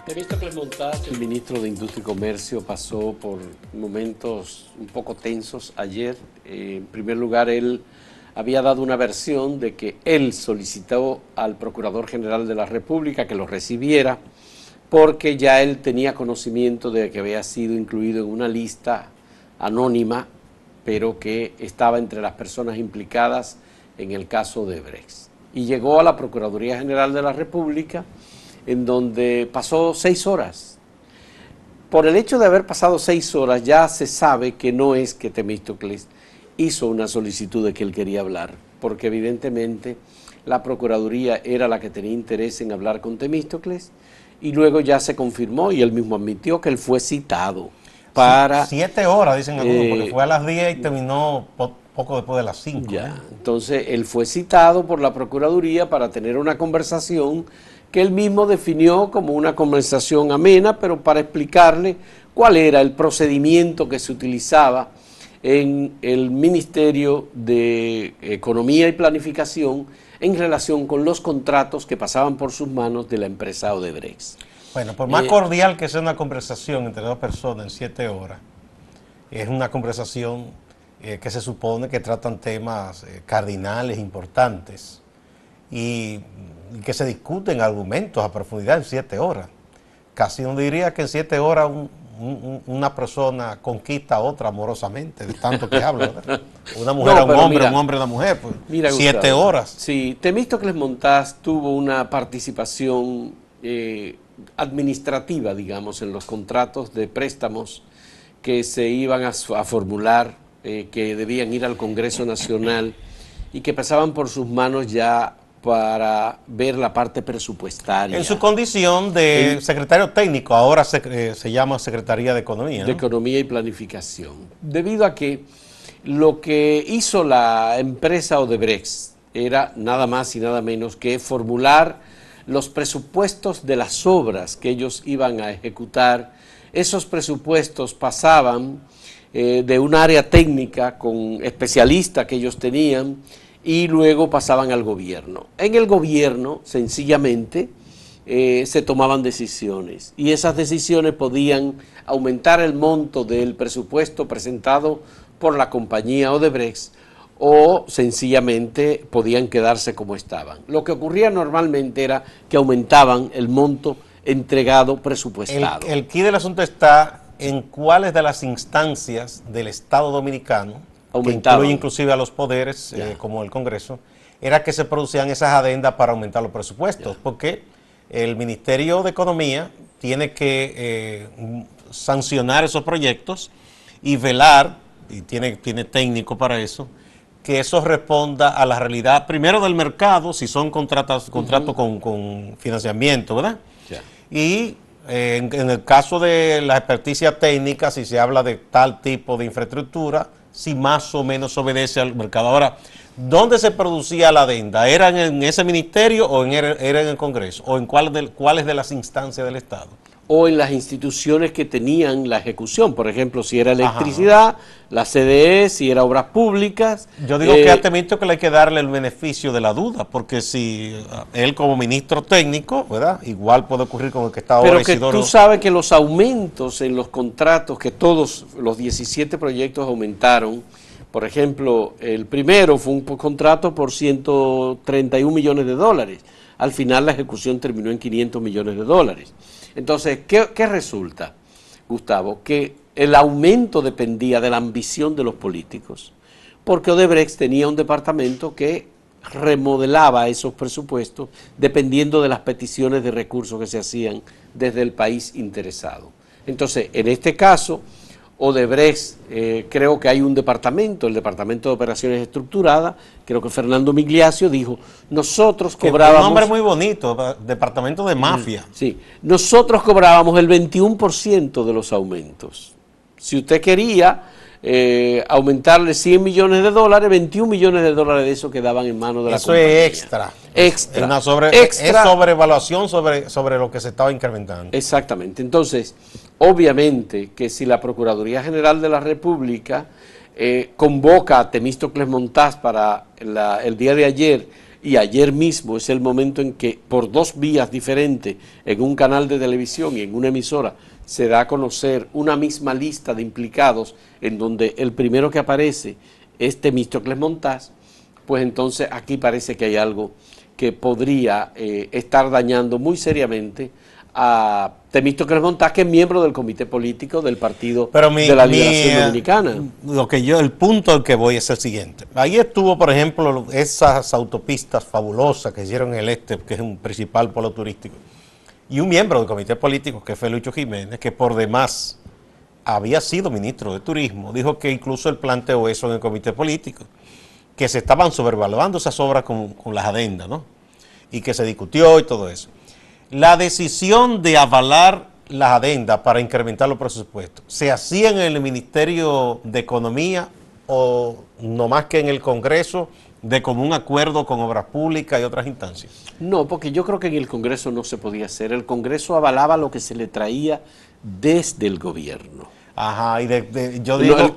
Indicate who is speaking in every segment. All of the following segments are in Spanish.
Speaker 1: Temístocles Montaz, el ministro de Industria y Comercio, pasó por momentos un poco tensos ayer. En primer lugar, él había dado una versión de que él solicitó al Procurador General de la República que lo recibiera porque ya él tenía conocimiento de que había sido incluido en una lista anónima, pero que estaba entre las personas implicadas en el caso de Odebrecht. Y llegó a la Procuraduría General de la República, en donde pasó 6 horas. Por el hecho de haber pasado 6 horas, ya se sabe que no es que Temístocles hizo una solicitud de que él quería hablar, porque evidentemente la Procuraduría era la que tenía interés en hablar con Temístocles, y luego ya se confirmó, y él mismo admitió que él fue citado para...
Speaker 2: 7 horas, dicen algunos, porque fue a las 10 y terminó poco después de las 5.
Speaker 1: Ya, entonces él fue citado por la Procuraduría para tener una conversación que él mismo definió como una conversación amena, pero para explicarle cuál era el procedimiento que se utilizaba en el Ministerio de Economía y Planificación en relación con los contratos que pasaban por sus manos de la empresa Odebrecht.
Speaker 2: Bueno, por más cordial que sea una conversación entre dos personas en 7 horas, es una conversación que se supone que tratan temas cardinales, importantes, y que se discuten argumentos a profundidad en 7 horas. Casi uno diría que en 7 horas una persona conquista a otra amorosamente, de tanto que habla, ¿verdad? Una mujer a un hombre, mira, un hombre a una mujer, pues, mira, 7 Gustavo, horas.
Speaker 1: Sí, Temístocles Montaz tuvo una participación administrativa, digamos, en los contratos de préstamos que se iban a formular, que debían ir al Congreso Nacional y que pasaban por sus manos ya para ver la parte presupuestaria.
Speaker 2: En su condición de secretario técnico, ahora se llama Secretaría de Economía, ¿no?
Speaker 1: De Economía y Planificación. Debido a que lo que hizo la empresa Odebrecht era nada más y nada menos que formular los presupuestos de las obras que ellos iban a ejecutar. Esos presupuestos pasaban de un área técnica con especialistas que ellos tenían, y luego pasaban al gobierno. En el gobierno, sencillamente, se tomaban decisiones, y esas decisiones podían aumentar el monto del presupuesto presentado por la compañía Odebrecht, o sencillamente podían quedarse como estaban. Lo que ocurría normalmente era que aumentaban el monto entregado presupuestado.
Speaker 2: El quid del asunto está en cuáles de las instancias del Estado Dominicano, que incluye inclusive a los poderes, como el Congreso, era que se producían esas adendas para aumentar los presupuestos, porque el Ministerio de Economía tiene que sancionar esos proyectos y velar, y tiene técnico para eso, que eso responda a la realidad, primero del mercado, si son contratos con financiamiento, ¿verdad? Y en el caso de la experticia técnica, si se habla de tal tipo de infraestructura, si más o menos obedece al mercado. Ahora, ¿dónde se producía la adenda? ¿Era en ese ministerio o era en el Congreso? ¿O en cuáles de las instancias del Estado?
Speaker 1: O en las instituciones que tenían la ejecución, por ejemplo, si era electricidad, la CDE, si era obras públicas.
Speaker 2: Yo digo que a Temístocles hay que darle el beneficio de la duda, porque si él como ministro técnico, ¿verdad? Igual puede ocurrir con el que está ahora.
Speaker 1: Pero que Isidoro... tú sabes que los aumentos en los contratos, que todos los 17 proyectos aumentaron. Por ejemplo, el primero fue un contrato por 131 millones de dólares. Al final la ejecución terminó en 500 millones de dólares. Entonces, ¿qué resulta, Gustavo? Que el aumento dependía de la ambición de los políticos, porque Odebrecht tenía un departamento que remodelaba esos presupuestos dependiendo de las peticiones de recursos que se hacían desde el país interesado. Entonces, en este caso, Odebrecht, creo que hay un departamento, el Departamento de Operaciones Estructuradas, creo que Fernando Migliaccio dijo, nosotros cobrábamos...
Speaker 2: Un nombre muy bonito, Departamento de Mafia.
Speaker 1: Sí, nosotros cobrábamos el 21% de los aumentos. Si usted quería aumentarle 100 millones de dólares, 21 millones de dólares de eso quedaban en manos de la compañía.
Speaker 2: Eso es extra.
Speaker 1: Extra.
Speaker 2: Es sobrevaluación sobre lo que se estaba incrementando.
Speaker 1: Exactamente. Entonces, obviamente que si la Procuraduría General de la República convoca a Temístocles Montaz para el día de ayer y ayer mismo es el momento en que por 2 vías diferentes, en un canal de televisión y en una emisora, se da a conocer una misma lista de implicados, en donde el primero que aparece es Temístocles Montaz, pues entonces aquí parece que hay algo que podría estar dañando muy seriamente a Temístocles Montaz, que es miembro del comité político del Partido de la Liberación Dominicana.
Speaker 2: El punto al que voy es el siguiente. Ahí estuvo, por ejemplo, esas autopistas fabulosas que hicieron en el este, que es un principal polo turístico, y un miembro del comité político, que fue Lucho Jiménez, que por demás había sido ministro de Turismo, dijo que incluso él planteó eso en el comité político, que se estaban sobrevaluando esas obras con las adendas, ¿no? Y que se discutió y todo eso. La decisión de avalar las adendas para incrementar los presupuestos, ¿se hacía en el Ministerio de Economía o no más que en el Congreso de común acuerdo con Obras Públicas y otras instancias?
Speaker 1: No, porque yo creo que en el Congreso no se podía hacer. El Congreso avalaba lo que se le traía desde el gobierno.
Speaker 2: Ajá, y yo digo,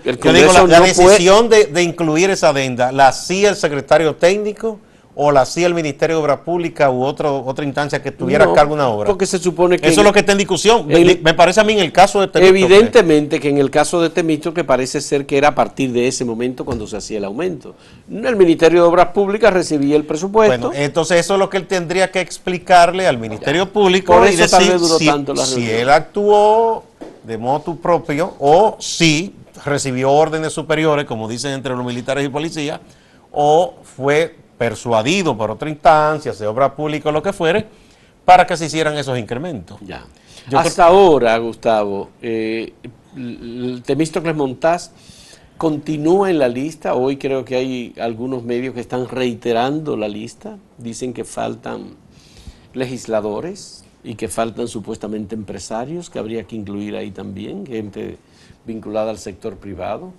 Speaker 2: la decisión de incluir esa adenda, ¿la hacía el secretario técnico o la hacía el Ministerio de Obras Públicas u otra instancia que tuviera a cargo una obra?
Speaker 1: Porque se supone que...
Speaker 2: Eso es lo que está en discusión. Me parece a mí en el caso de
Speaker 1: Temístocles. Evidentemente que en el caso de Temístocles parece ser que era a partir de ese momento cuando se hacía el aumento. El Ministerio de Obras Públicas recibía el presupuesto.
Speaker 2: Bueno, entonces eso es lo que él tendría que explicarle al Ministerio Público. Por eso tal vez duró tanto la reunión. Si él actuó de motu propio o si recibió órdenes superiores, como dicen entre los militares y policías, o fue persuadido por otra instancia, sea obra pública o lo que fuere, para que se hicieran esos incrementos.
Speaker 1: Ya. Hasta ahora, Gustavo, Temístocles Montaz continúa en la lista. Hoy creo que hay algunos medios que están reiterando la lista. Dicen que faltan legisladores y que faltan supuestamente empresarios, que habría que incluir ahí también, gente vinculada al sector privado.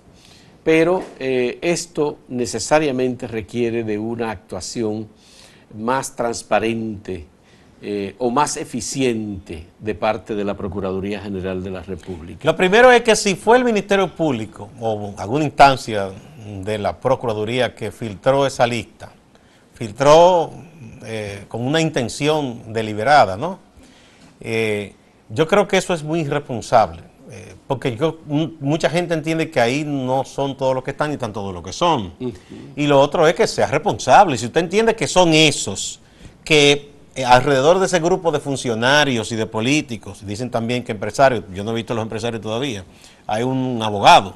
Speaker 1: Pero esto necesariamente requiere de una actuación más transparente o más eficiente de parte de la Procuraduría General de la República.
Speaker 2: Lo primero es que si fue el Ministerio Público o alguna instancia de la Procuraduría que filtró esa lista, filtró con una intención deliberada, ¿no? Yo creo que eso es muy irresponsable. Porque mucha gente entiende que ahí no son todos los que están y están todos los que son. Y lo otro es que sea responsable. Si usted entiende que son esos, que alrededor de ese grupo de funcionarios y de políticos, dicen también que empresarios, yo no he visto a los empresarios todavía, hay un abogado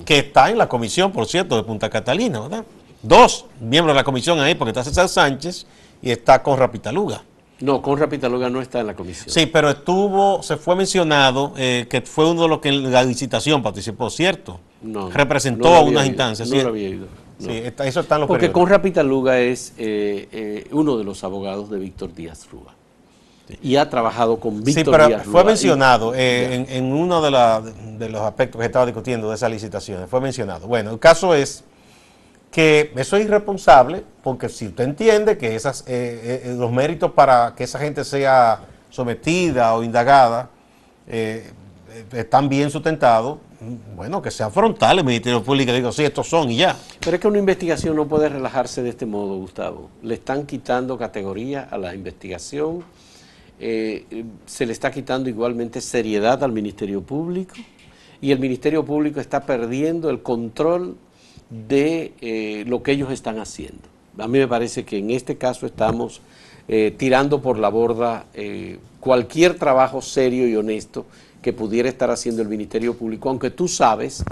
Speaker 2: que está en la comisión, por cierto, de Punta Catalina, ¿verdad? 2 miembros de la comisión ahí, porque está César Sánchez y está Conrad Pitaluga.
Speaker 1: No, Conrad Pitaluga no está en la comisión.
Speaker 2: Sí, pero se fue mencionado que fue uno de los que en la licitación participó, ¿cierto?
Speaker 1: No.
Speaker 2: Representó
Speaker 1: no
Speaker 2: a unas instancias.
Speaker 1: No lo había ido. No.
Speaker 2: Sí, eso está en los
Speaker 1: Porque
Speaker 2: periódicos.
Speaker 1: Conrad Pitaluga es uno de los abogados de Víctor Díaz Rúa. Sí. Y ha trabajado con Víctor Díaz Rúa.
Speaker 2: Sí, pero fue mencionado en uno de los aspectos que estaba discutiendo de esas licitaciones. Fue mencionado. Bueno, el caso es que eso es irresponsable, porque si usted entiende que los méritos para que esa gente sea sometida o indagada están bien sustentados, bueno, que sea frontal el Ministerio Público y diga, sí, estos son y ya.
Speaker 1: Pero es que una investigación no puede relajarse de este modo, Gustavo. Le están quitando categoría a la investigación, se le está quitando igualmente seriedad al Ministerio Público, y el Ministerio Público está perdiendo el control de lo que ellos están haciendo. A mí me parece que en este caso estamos tirando por la borda cualquier trabajo serio y honesto que pudiera estar haciendo el Ministerio Público, aunque tú sabes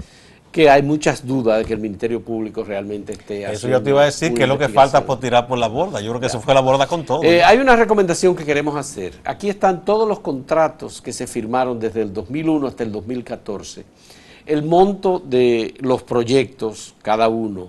Speaker 1: que hay muchas dudas de que el Ministerio Público realmente esté haciendo.
Speaker 2: Eso yo te iba a decir, que es lo que falta por tirar por la borda. Yo creo que eso fue la borda con todo.
Speaker 1: Hay una recomendación que queremos hacer. Aquí están todos los contratos que se firmaron desde el 2001 hasta el 2014. El monto de los proyectos, cada uno,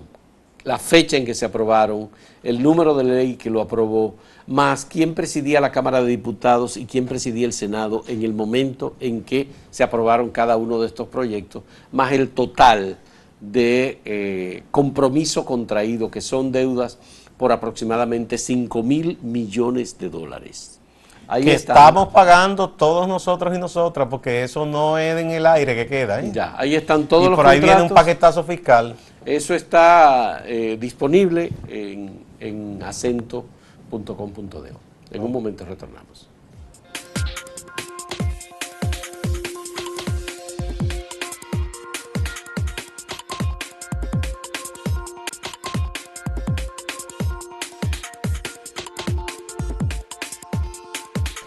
Speaker 1: la fecha en que se aprobaron, el número de ley que lo aprobó, más quién presidía la Cámara de Diputados y quién presidía el Senado en el momento en que se aprobaron cada uno de estos proyectos, más el total de compromiso contraído, que son deudas por aproximadamente 5.000 millones de dólares. Ahí
Speaker 2: que estamos pagando todos nosotros y nosotras, porque eso no es en el aire que queda.
Speaker 1: Ya, ahí están todos los
Speaker 2: contratos. Y por ahí viene un paquetazo fiscal.
Speaker 1: Eso está disponible en en acento.com.do. En un momento retornamos.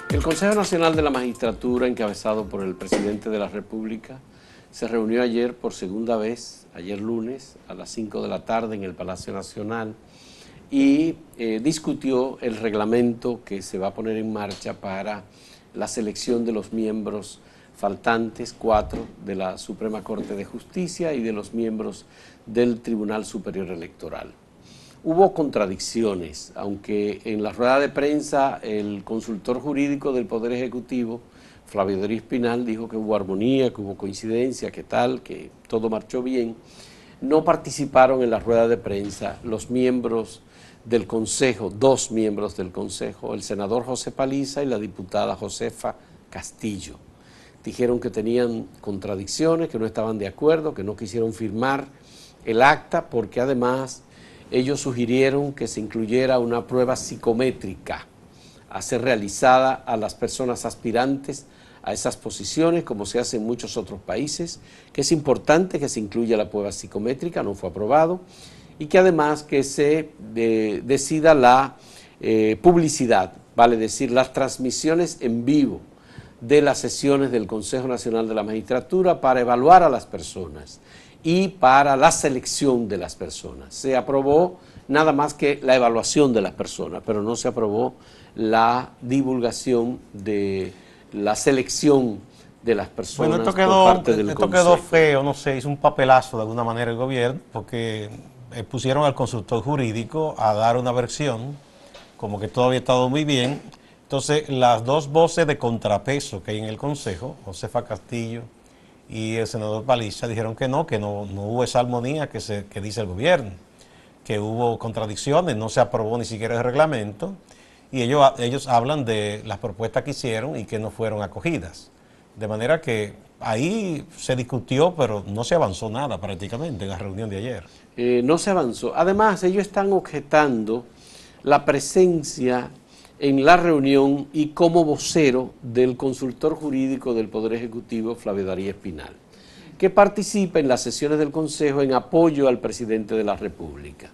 Speaker 1: El Consejo Nacional de la Magistratura, encabezado por el presidente de la República, se reunió ayer por segunda vez, ayer lunes, a las 5 de la tarde en el Palacio Nacional y discutió el reglamento que se va a poner en marcha para la selección de los miembros faltantes, 4 de la Suprema Corte de Justicia y de los miembros del Tribunal Superior Electoral. Hubo contradicciones, aunque en la rueda de prensa el consultor jurídico del Poder Ejecutivo, Flavio Darío Espinal, dijo que hubo armonía, que hubo coincidencia, que tal, que todo marchó bien. No participaron en la rueda de prensa los miembros del Consejo, 2 miembros del Consejo, el senador José Paliza y la diputada Josefa Castillo. Dijeron que tenían contradicciones, que no estaban de acuerdo, que no quisieron firmar el acta porque además ellos sugirieron que se incluyera una prueba psicométrica a ser realizada a las personas aspirantes a esas posiciones, como se hace en muchos otros países, que es importante que se incluya la prueba psicométrica, no fue aprobado, y que además que se decida la publicidad, vale decir, las transmisiones en vivo de las sesiones del Consejo Nacional de la Magistratura para evaluar a las personas y para la selección de las personas. Se aprobó nada más que la evaluación de las personas, pero no se aprobó la divulgación de la selección de las personas por parte del Consejo. Esto
Speaker 2: quedó feo, no sé, hizo un papelazo de alguna manera el gobierno, porque pusieron al consultor jurídico a dar una versión, como que todo había estado muy bien. Entonces, las 2 voces de contrapeso que hay en el Consejo, Josefa Castillo y el senador Paliza, dijeron que no hubo esa armonía que dice el gobierno, que hubo contradicciones, no se aprobó ni siquiera el reglamento, y ellos hablan de las propuestas que hicieron y que no fueron acogidas. De manera que ahí se discutió, pero no se avanzó nada prácticamente en la reunión de ayer.
Speaker 1: No se avanzó. Además, ellos están objetando la presencia en la reunión y como vocero del consultor jurídico del Poder Ejecutivo, Flavio Darío Espinal, que participa en las sesiones del Consejo en apoyo al presidente de la República.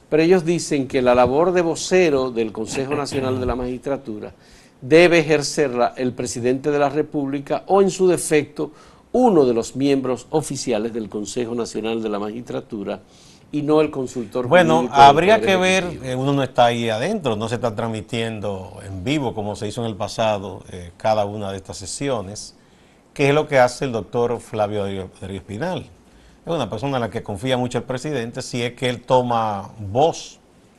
Speaker 1: Pero ellos dicen que la labor de vocero del Consejo Nacional de la Magistratura debe ejercerla el presidente de la República o, en su defecto, uno de los miembros oficiales del Consejo Nacional de la Magistratura y no el consultor jurídico.
Speaker 2: Bueno, habría que ver, uno no está ahí adentro, no se está transmitiendo en vivo como se hizo en el pasado cada una de estas sesiones, qué es lo que hace el doctor Flavio Darío Espinal. Es una persona en la que confía mucho el presidente, si es que él toma voz.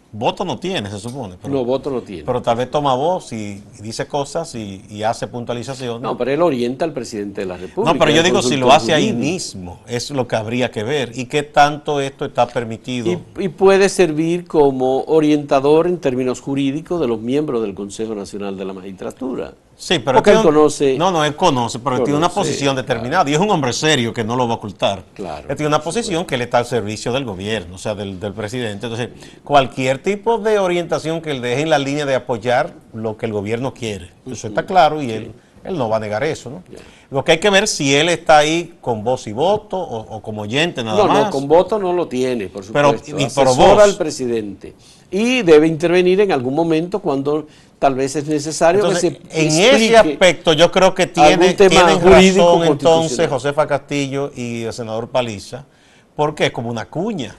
Speaker 2: Voto no tiene, se supone. Pero,
Speaker 1: no, voto no tiene.
Speaker 2: Pero tal vez toma voz y dice cosas y hace puntualizaciones.
Speaker 1: No, pero él orienta al presidente de la República.
Speaker 2: No, pero yo digo, si lo hace ahí mismo, es lo que habría que ver. ¿Y qué tanto esto está permitido?
Speaker 1: Y puede servir como orientador en términos jurídicos de los miembros del Consejo Nacional de la Magistratura.
Speaker 2: Sí, pero
Speaker 1: porque él conoce.
Speaker 2: No, él conoce, pero él tiene una posición determinada. Claro. Y es un hombre serio que no lo va a ocultar.
Speaker 1: Claro.
Speaker 2: Él tiene una posición que él está al servicio del gobierno, o sea, del presidente. Entonces, cualquier tipo de orientación que él deje en la línea de apoyar lo que el gobierno quiere. Eso está claro y él no va a negar eso, ¿no? Yeah. Lo que hay que ver es si él está ahí con voz y voto o como oyente nada más.
Speaker 1: No, con voto no lo tiene, por supuesto. Pero asesora al presidente y debe intervenir en algún momento cuando tal vez es necesario.
Speaker 2: Entonces, que se en ese aspecto yo creo que tienen razón entonces Josefa Castillo y el senador Paliza, porque es como una cuña,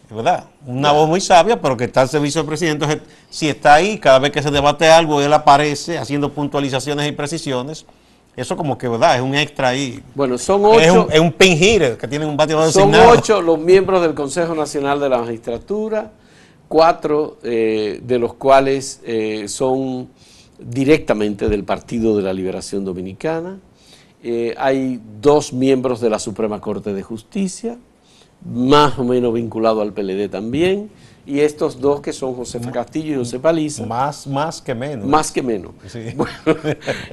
Speaker 2: ¿verdad? Una voz muy sabia, pero que está al servicio del presidente. Entonces, si está ahí, cada vez que se debate algo, él aparece haciendo puntualizaciones y precisiones. Eso como que, ¿verdad? Es un extra ahí.
Speaker 1: Bueno, son 8.
Speaker 2: Es un pin hitter que tiene un bateador
Speaker 1: designado. Son 8 los miembros del Consejo Nacional de la Magistratura, 4 de los cuales son directamente del Partido de la Liberación Dominicana. Hay 2 miembros de la Suprema Corte de Justicia, más o menos vinculado al PLD también, y estos dos que son Josefa Castillo y José Paliza.
Speaker 2: Más que menos.
Speaker 1: Más que menos.
Speaker 2: Sí.
Speaker 1: Bueno,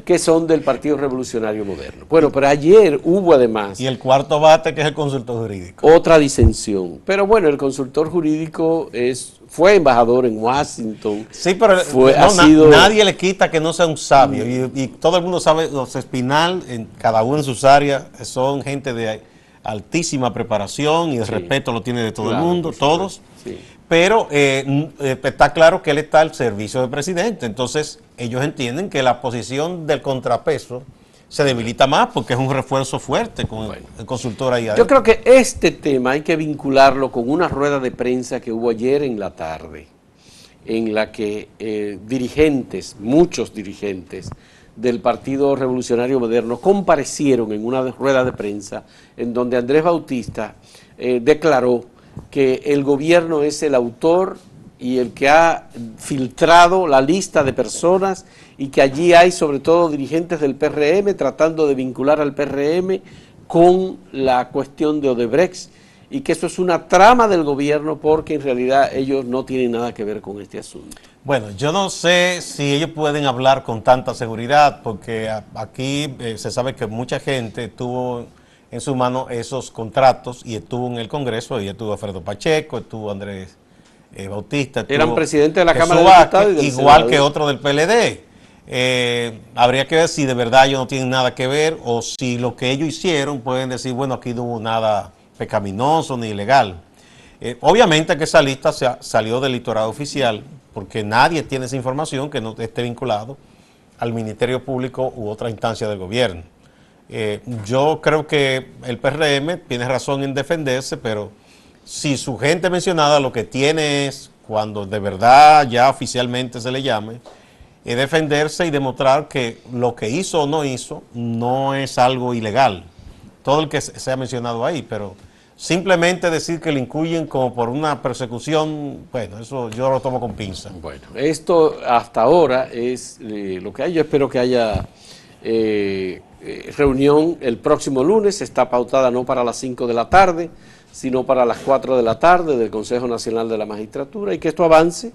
Speaker 1: que son del Partido Revolucionario Moderno. Bueno, pero ayer hubo además...
Speaker 2: Y el cuarto bate, que es el consultor jurídico.
Speaker 1: Otra disensión. Pero bueno, el consultor jurídico fue embajador en Washington.
Speaker 2: Sí, pero nadie le quita que no sea un sabio. Y todo el mundo sabe, los Espinal, cada uno en sus áreas, son gente de altísima preparación y el respeto lo tiene de todo el mundo, todos.
Speaker 1: Sí.
Speaker 2: Pero está claro que él está al servicio del presidente. Entonces, ellos entienden que la posición del contrapeso se debilita más porque es un refuerzo fuerte con el consultor ahí.
Speaker 1: Yo creo que este tema hay que vincularlo con una rueda de prensa que hubo ayer en la tarde, en la que muchos dirigentes del Partido Revolucionario Moderno comparecieron en una rueda de prensa en donde Andrés Bautista declaró que el gobierno es el autor y el que ha filtrado la lista de personas y que allí hay sobre todo dirigentes del PRM tratando de vincular al PRM con la cuestión de Odebrecht y que eso es una trama del gobierno porque en realidad ellos no tienen nada que ver con este asunto.
Speaker 2: Bueno, yo no sé si ellos pueden hablar con tanta seguridad porque aquí se sabe que mucha gente tuvo en su mano esos contratos y estuvo en el Congreso, y estuvo Alfredo Pacheco, estuvo Andrés Bautista.
Speaker 1: Eran presidentes de la
Speaker 2: Jesús
Speaker 1: Cámara de Diputados y del
Speaker 2: igual
Speaker 1: Senado.
Speaker 2: que otro del PLD. Habría que ver si de verdad ellos no tienen nada que ver o si lo que ellos hicieron pueden decir, bueno, aquí no hubo nada pecaminoso ni ilegal. Obviamente que esa lista salió del litoral oficial porque nadie tiene esa información que no esté vinculado al Ministerio Público u otra instancia del gobierno. Yo creo que el PRM tiene razón en defenderse, pero si su gente mencionada lo que tiene es, cuando de verdad ya oficialmente se le llame, es defenderse y demostrar que lo que hizo o no hizo no es algo ilegal. Todo el que se ha mencionado ahí, pero simplemente decir que le incluyen como por una persecución, bueno, eso yo lo tomo con pinza.
Speaker 1: Bueno, esto hasta ahora es lo que hay. Yo espero que haya reunión el próximo lunes, está pautada no para las 5 de la tarde, sino para las 4 de la tarde del Consejo Nacional de la Magistratura y que esto avance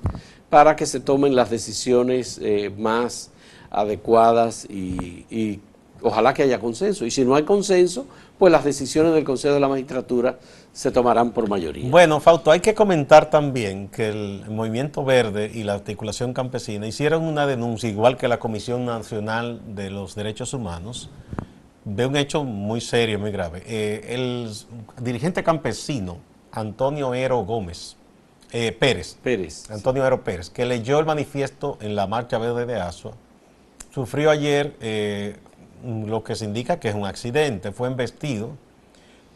Speaker 1: para que se tomen las decisiones más adecuadas y ojalá que haya consenso. Y si no hay consenso, pues las decisiones del Consejo de la Magistratura se tomarán por mayoría.
Speaker 2: Bueno, Fausto, hay que comentar también que el Movimiento Verde y la Articulación Campesina hicieron una denuncia, igual que la Comisión Nacional de los Derechos Humanos, de un hecho muy serio, muy grave. El dirigente campesino, Antonio Ero Pérez, Antonio Ero Pérez, que leyó el manifiesto en la Marcha Verde de Asua, sufrió ayer lo que se indica que es un accidente. Fue embestido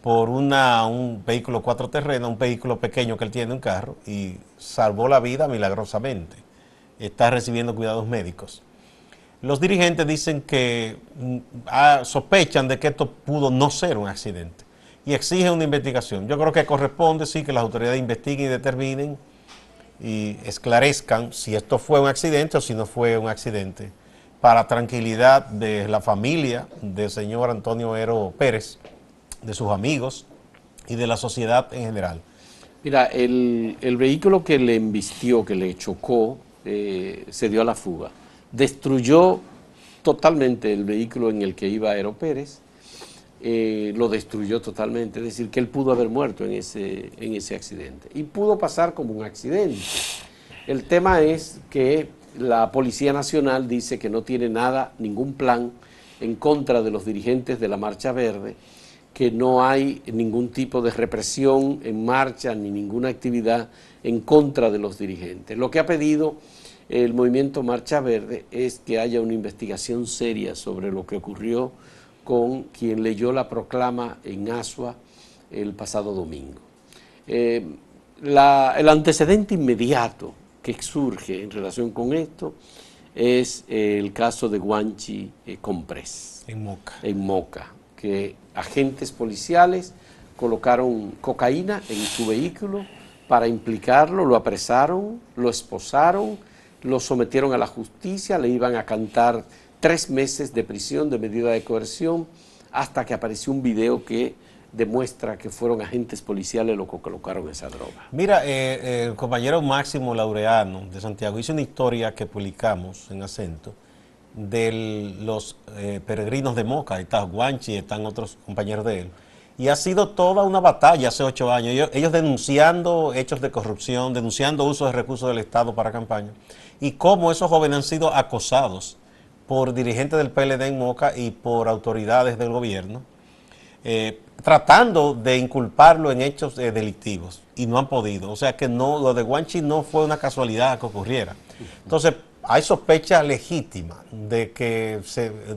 Speaker 2: por un vehículo cuatroterreno, un vehículo pequeño que él tiene, un carro, y salvó la vida milagrosamente. Está recibiendo cuidados médicos. Los dirigentes dicen que sospechan de que esto pudo no ser un accidente y exigen una investigación. Yo creo que corresponde, sí, que las autoridades investiguen y determinen y esclarezcan si esto fue un accidente o si no fue un accidente, para tranquilidad de la familia del señor Antonio Ero Pérez, de sus amigos y de la sociedad en general.
Speaker 1: Mira, el vehículo que le embistió, que le chocó, se dio a la fuga. Destruyó totalmente el vehículo en el que iba Ero Pérez, lo destruyó totalmente, es decir, que él pudo haber muerto en ese accidente. Y pudo pasar como un accidente. El tema es que la Policía Nacional dice que no tiene ningún plan en contra de los dirigentes de la Marcha Verde, que no hay ningún tipo de represión en marcha ni ninguna actividad en contra de los dirigentes. Lo que ha pedido el movimiento Marcha Verde es que haya una investigación seria sobre lo que ocurrió con quien leyó la proclama en Asua el pasado domingo. El antecedente inmediato que surge en relación con esto es el caso de Guanchi Comprés en Moca, que agentes policiales colocaron cocaína en su vehículo para implicarlo, lo apresaron, lo esposaron, lo sometieron a la justicia, le iban a cantar 3 meses de prisión de medida de coerción, hasta que apareció un video que demuestra que fueron agentes policiales los que colocaron esa droga.
Speaker 2: Mira, el compañero Máximo Laureano de Santiago hizo una historia que publicamos en Acento de los peregrinos de Moca. Está Guanchi, están otros compañeros de él. Y ha sido toda una batalla hace 8 años. Ellos denunciando hechos de corrupción, denunciando uso de recursos del Estado para campaña. Y cómo esos jóvenes han sido acosados por dirigentes del PLD en Moca y por autoridades del gobierno, tratando de inculparlo en hechos delictivos. Y no han podido. O sea que no, lo de Guanchi no fue una casualidad que ocurriera. Entonces, hay sospecha legítima de que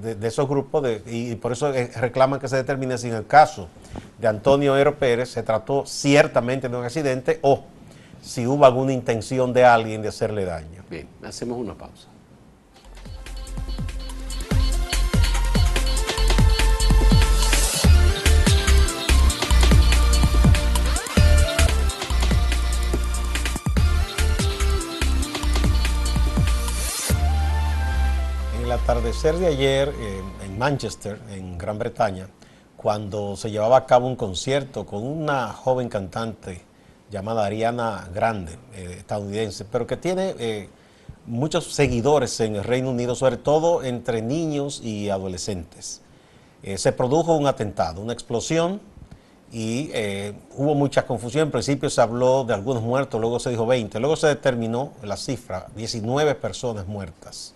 Speaker 2: de esos grupos, y por eso reclaman que se determine si en el caso de Antonio Ero Pérez se trató ciertamente de un accidente o si hubo alguna intención de alguien de hacerle daño.
Speaker 1: Bien, hacemos una pausa.
Speaker 2: El atardecer de ayer en Manchester, en Gran Bretaña, cuando se llevaba a cabo un concierto con una joven cantante llamada Ariana Grande, estadounidense, pero que tiene muchos seguidores en el Reino Unido, sobre todo entre niños y adolescentes. Se produjo un atentado, una explosión, y hubo mucha confusión. En principio se habló de algunos muertos, luego se dijo 20, luego se determinó la cifra, 19 personas muertas.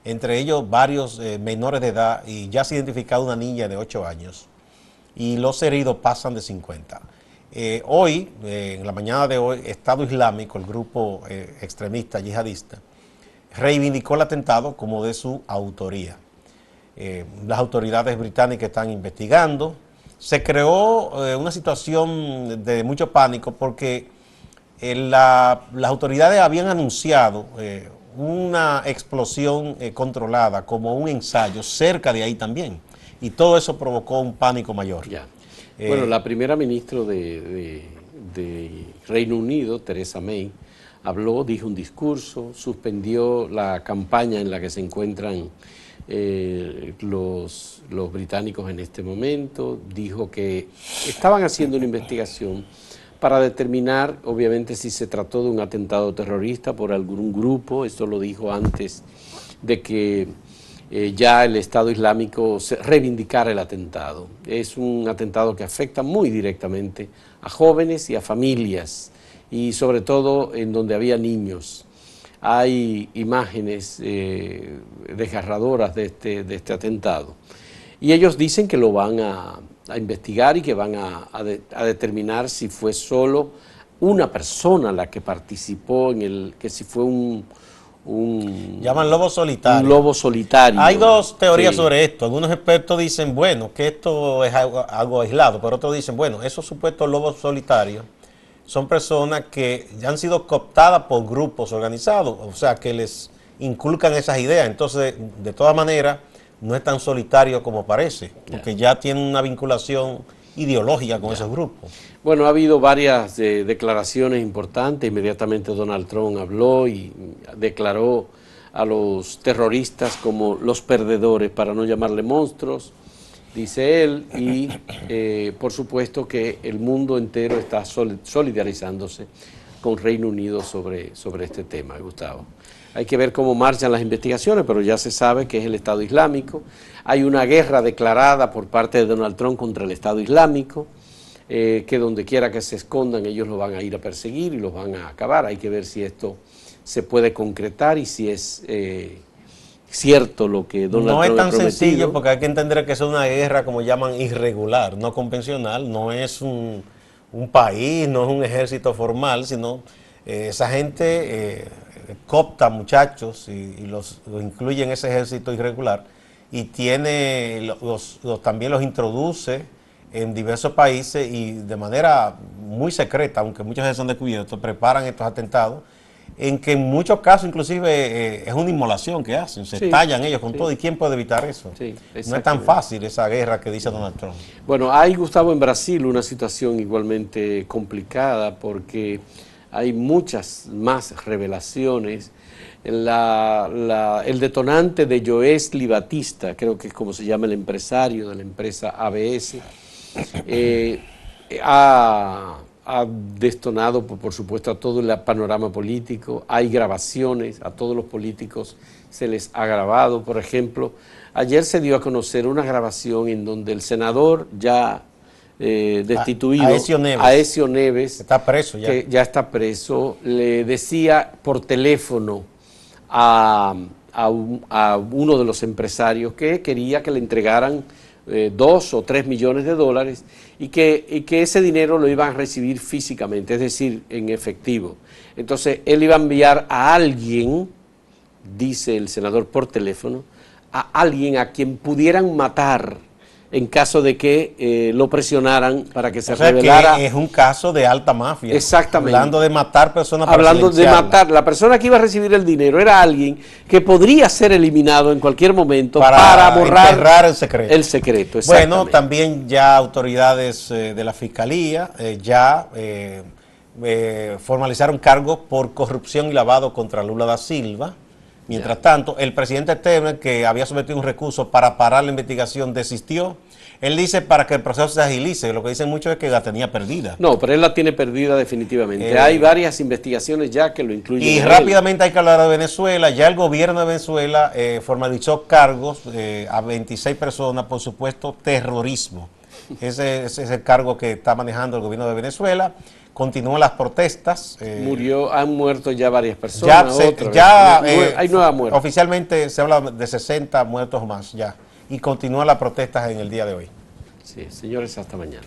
Speaker 2: Entre ellos varios menores de edad, y ya se ha identificado una niña de 8 años, y los heridos pasan de 50. Hoy, en la mañana de hoy, Estado Islámico, el grupo extremista yihadista, reivindicó el atentado como de su autoría. Las autoridades británicas están investigando. Se creó una situación de mucho pánico porque las autoridades habían anunciado una explosión controlada como un ensayo cerca de ahí también, y todo eso provocó un pánico mayor.
Speaker 1: Ya. Bueno, la primera ministra de Reino Unido, Theresa May, dijo un discurso, suspendió la campaña en la que se encuentran los británicos en este momento, dijo que estaban haciendo una investigación para determinar, obviamente, si se trató de un atentado terrorista por algún grupo. Esto lo dijo antes de que ya el Estado Islámico reivindicara el atentado. Es un atentado que afecta muy directamente a jóvenes y a familias, y sobre todo en donde había niños. Hay imágenes desgarradoras de este atentado. Y ellos dicen que lo van a investigar y que van a determinar si fue solo una persona la que participó que si fue
Speaker 2: llaman lobo solitario.
Speaker 1: Un lobo solitario.
Speaker 2: Hay dos teorías sobre esto. Algunos expertos dicen, bueno, que esto es algo aislado, pero otros dicen, bueno, esos supuestos lobos solitarios son personas que ya han sido cooptadas por grupos organizados, o sea, que les inculcan esas ideas. Entonces, de todas maneras, no es tan solitario como parece, porque ya tienen una vinculación ideológica con esos grupos.
Speaker 1: Bueno, ha habido varias declaraciones importantes. Inmediatamente Donald Trump habló y declaró a los terroristas como los perdedores, para no llamarle monstruos, dice él, y por supuesto que el mundo entero está solidarizándose con Reino Unido sobre este tema, Gustavo. Hay que ver cómo marchan las investigaciones, pero ya se sabe que es el Estado Islámico. Hay una guerra declarada por parte de Donald Trump contra el Estado Islámico, que donde quiera que se escondan ellos lo van a ir a perseguir y los van a acabar. Hay que ver si esto se puede concretar y si es cierto lo que Donald Trump ha prometido.
Speaker 2: No es tan sencillo, porque hay que entender que es una guerra, como llaman, irregular, no convencional, no es un país, no es un ejército formal, sino esa gente coopta muchachos y los incluye en ese ejército irregular, y también los introduce en diversos países y de manera muy secreta, aunque muchas veces son descubiertos, preparan estos atentados, en que en muchos casos inclusive es una inmolación que hacen, se estallan ellos con todo. ¿Y quién puede evitar eso? No es tan fácil esa guerra que dice Donald Trump.
Speaker 1: Bueno, hay, Gustavo, en Brasil una situación igualmente complicada, porque hay muchas más revelaciones. El detonante de Joesley Batista, creo que es como se llama el empresario de la empresa ABS, Ha destonado, por supuesto, a todo el panorama político. Hay grabaciones, a todos los políticos se les ha grabado. Por ejemplo, ayer se dio a conocer una grabación en donde el senador ya destituido, Aécio Neves,
Speaker 2: está preso ya.
Speaker 1: Que ya está preso, le decía por teléfono a uno de los empresarios que quería que le entregaran 2 o 3 millones de dólares y que ese dinero lo iban a recibir físicamente, es decir, en efectivo. Entonces, él iba a enviar a alguien, dice el senador por teléfono, a alguien a quien pudieran matar en caso de que lo presionaran para que se revelara.
Speaker 2: Que es un caso de alta mafia.
Speaker 1: Exactamente.
Speaker 2: Hablando de matar personas.
Speaker 1: Hablando de matar. La persona que iba a recibir el dinero era alguien que podría ser eliminado en cualquier momento para borrar
Speaker 2: el secreto. Bueno, también ya autoridades de la Fiscalía formalizaron cargos por corrupción y lavado contra Lula da Silva. Mientras tanto, el presidente Temer, que había sometido un recurso para parar la investigación, desistió. Él dice para que el proceso se agilice. Lo que dicen muchos es que la tenía perdida.
Speaker 1: No, pero él la tiene perdida definitivamente. Hay varias investigaciones ya que lo incluyen.
Speaker 2: Y rápidamente hay que hablar de Venezuela. Ya el gobierno de Venezuela formalizó cargos a 26 personas por supuesto terrorismo. Ese es el cargo que está manejando el gobierno de Venezuela. Continúan las protestas.
Speaker 1: Han muerto ya varias personas.
Speaker 2: Hay nuevas muertes. Oficialmente se habla de 60 muertos más ya. Y continúan las protestas en el día de hoy.
Speaker 1: Sí, señores, hasta mañana.